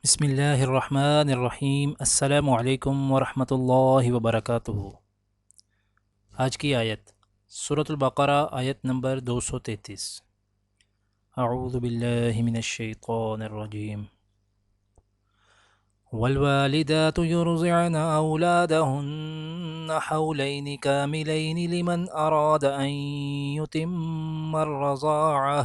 بسم اللہ الرحمن الرحیم۔ السلام علیکم ورحمۃ اللہ وبرکاتہ۔ آج کی آیت سورۃ البقرہ، آیت نمبر 233۔ اعوذ باللہ من الشیطان الرجیم۔ والوالدات يرضعن أولادهن حولين كاملين لمن أراد أن يتم الرضاعة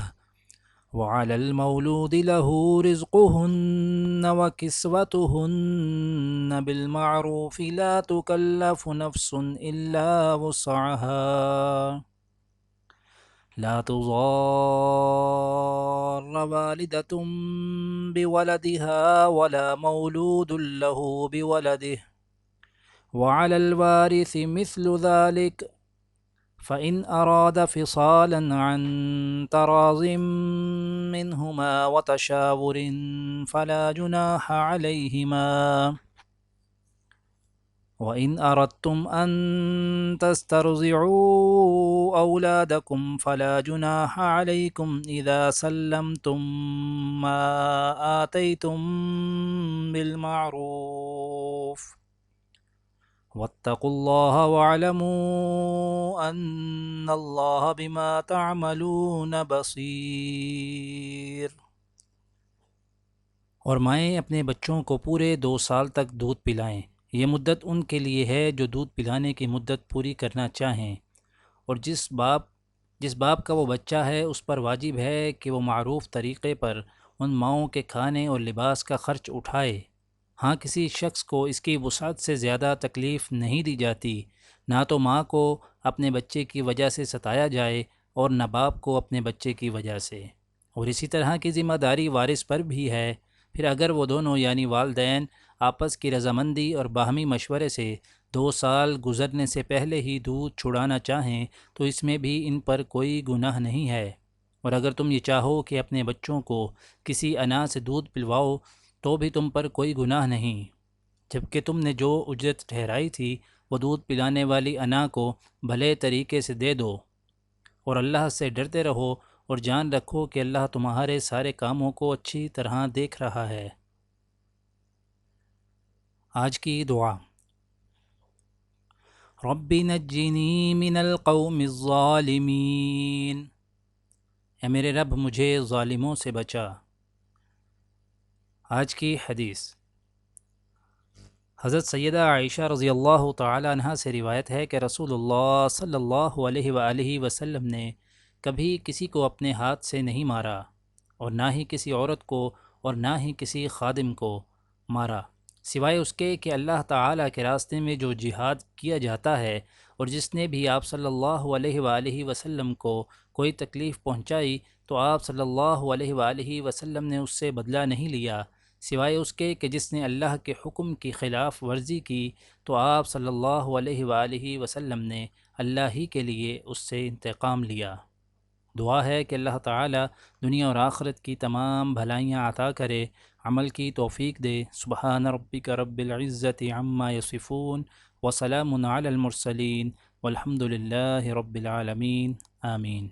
وعلى المولود له رزقهن وكسوتهن بالمعروف لا تكلف نفس إلا وسعها لا تضار والدة بولدها ولا مولود له بولده وعلى الوارث مثل ذلك فإن أراد فصالا عن تراض منهما وتشاور فلا جناح عليهما وإن أردتم أن تسترضعوا أولادكم فلا جناح عليكم إذا سلمتم ما آتيتم بالمعروف واتقوا الله واعلموا ان اللہ بما تعملون بصیر۔ اور مائیں اپنے بچوں کو پورے 2 سال تک دودھ پلائیں۔ یہ مدت ان کے لیے ہے جو دودھ پلانے کی مدت پوری کرنا چاہیں، اور جس باپ کا وہ بچہ ہے اس پر واجب ہے کہ وہ معروف طریقے پر ان ماؤں کے کھانے اور لباس کا خرچ اٹھائے۔ ہاں، کسی شخص کو اس کی وسعت سے زیادہ تکلیف نہیں دی جاتی، نہ تو ماں کو اپنے بچے کی وجہ سے ستایا جائے اور نہ باپ کو اپنے بچے کی وجہ سے۔ اور اسی طرح کی ذمہ داری وارث پر بھی ہے۔ پھر اگر وہ دونوں یعنی والدین آپس کی رضامندی اور باہمی مشورے سے 2 سال گزرنے سے پہلے ہی دودھ چھڑانا چاہیں تو اس میں بھی ان پر کوئی گناہ نہیں ہے۔ اور اگر تم یہ چاہو کہ اپنے بچوں کو کسی انا سے دودھ پلواؤ تو بھی تم پر کوئی گناہ نہیں، جبکہ تم نے جو اجرت ٹھہرائی تھی وہ دودھ پلانے والی انا کو بھلے طریقے سے دے دو۔ اور اللہ سے ڈرتے رہو اور جان رکھو کہ اللہ تمہارے سارے کاموں کو اچھی طرح دیکھ رہا ہے۔ آج کی دعا۔ رب نجنی من القوم الظالمین، اے میرے رب مجھے ظالموں سے بچا۔ آج کی حدیث۔ حضرت سیدہ عائشہ رضی اللہ تعالی عنہ سے روایت ہے کہ رسول اللہ صلی اللہ علیہ وآلہ وسلم نے کبھی کسی کو اپنے ہاتھ سے نہیں مارا، اور نہ ہی کسی عورت کو اور نہ ہی کسی خادم کو مارا، سوائے اس کے کہ اللہ تعالیٰ کے راستے میں جو جہاد کیا جاتا ہے، اور جس نے بھی آپ صلی اللہ علیہ وآلہ وسلم کو کوئی تکلیف پہنچائی تو آپ صلی اللہ علیہ وآلہ وسلم نے اس سے بدلہ نہیں لیا، سوائے اس کے کہ جس نے اللہ کے حکم کی خلاف ورزی کی تو آپ صلی اللہ علیہ وآلہ وسلم نے اللہ ہی کے لیے اس سے انتقام لیا۔ دعا ہے کہ اللہ تعالی دنیا اور آخرت کی تمام بھلائیاں عطا کرے، عمل کی توفیق دے۔ سبحان ربک رب العزت عما یصفون وسلام علی المرسلین والحمد للہ رب العالمین، آمین۔